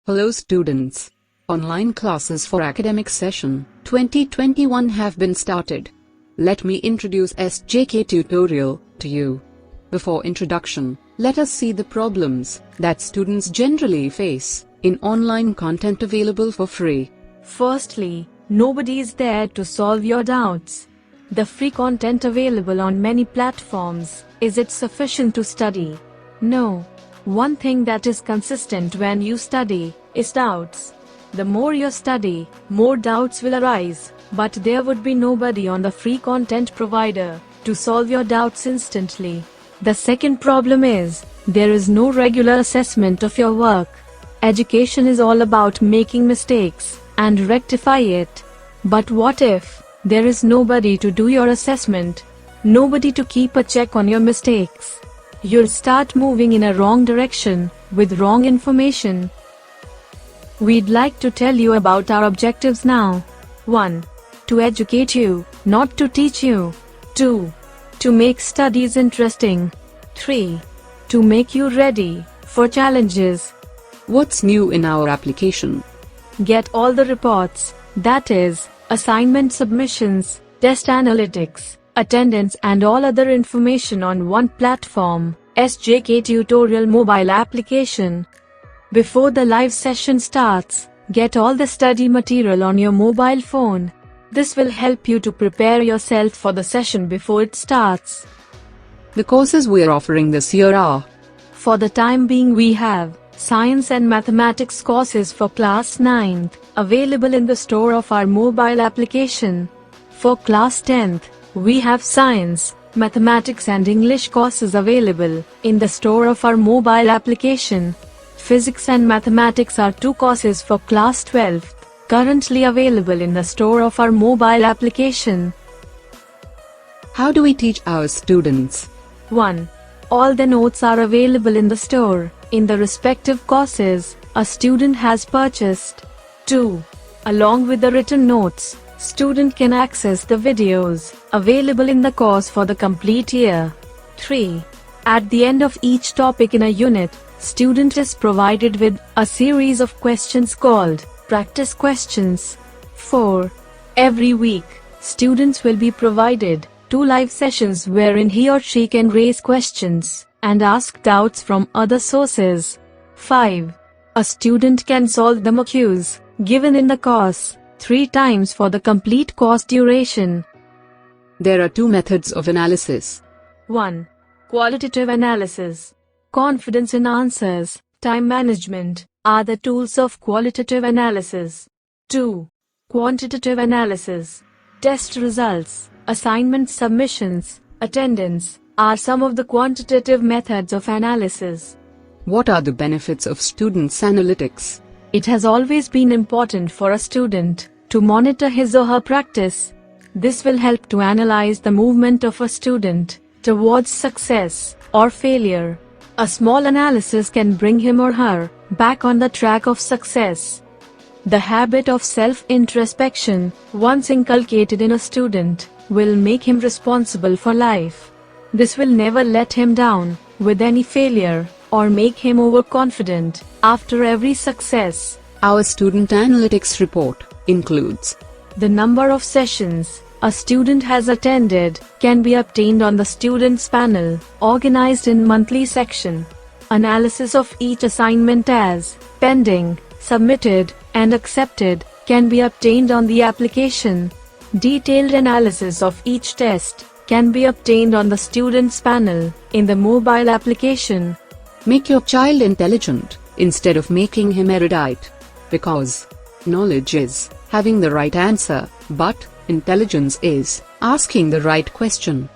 Hello students. Online classes for academic session 2021 have been started. Let me introduce SJK tutorial to you. Before introduction, let us see the problems that students generally face in online content available for free. Firstly, nobody is there to solve your doubts. The free content available on many platforms, is it sufficient to study? No. One thing that is consistent when you study is doubts. The more you study, more doubts will arise, but there would be nobody on the free content provider to solve your doubts instantly. The second problem is, there is no regular assessment of your work. Education is all about making mistakes and rectify it. But what if there is nobody to do your assessment? Nobody to keep a check on your mistakes? You'll start moving in a wrong direction with wrong information. We'd like to tell you about our objectives now. 1. To educate you, not to teach you. 2. To make studies interesting. 3. To make you ready for challenges. What's new in our application? Get all the reports, that is, assignment submissions, test analytics, attendance and all other information on one platform, SJK Tutorial mobile application. Before the live session starts, get all the study material on your mobile phone. This will help you to prepare yourself for the session before it starts. The courses we are offering this year are: for the time being we have Science and Mathematics courses for class 9th, available in the store of our mobile application. For class 10th, we have Science, Mathematics and English courses available in the store of our mobile application. Physics and Mathematics are 2 courses for class 12th, currently available in the store of our mobile application. How do we teach our students? 1. All the notes are available in the store, in the respective courses a student has purchased. 2. Along with the written notes, student can access the videos available in the course for the complete year. 3. At the end of each topic in a unit, student is provided with a series of questions called practice questions. 4. Every week, students will be provided 2 live sessions wherein he or she can raise questions and ask doubts from other sources. 5. A student can solve the modules given in the course 3 times for the complete course duration. There are 2 methods of analysis. 1. Qualitative analysis. Confidence in answers, time management are the tools of qualitative analysis. 2. Quantitative analysis. Test results, assignment submissions, attendance are some of the quantitative methods of analysis. What are the benefits of students' analytics? It has always been important for a student to monitor his or her practice. This will help to analyze the movement of a student towards success or failure. A small analysis can bring him or her back on the track of success. The habit of self-introspection, once inculcated in a student, will make him responsible for life. This will never let him down with any failure or make him overconfident after every success. Our student analytics report includes the number of sessions a student has attended can be obtained on the students panel, organized in monthly section. Analysis of each assignment as pending, submitted, and accepted can be obtained on the application. Detailed analysis of each test can be obtained on the students panel in the mobile application. Make your child intelligent instead of making him erudite. Because knowledge is having the right answer, but intelligence is asking the right question.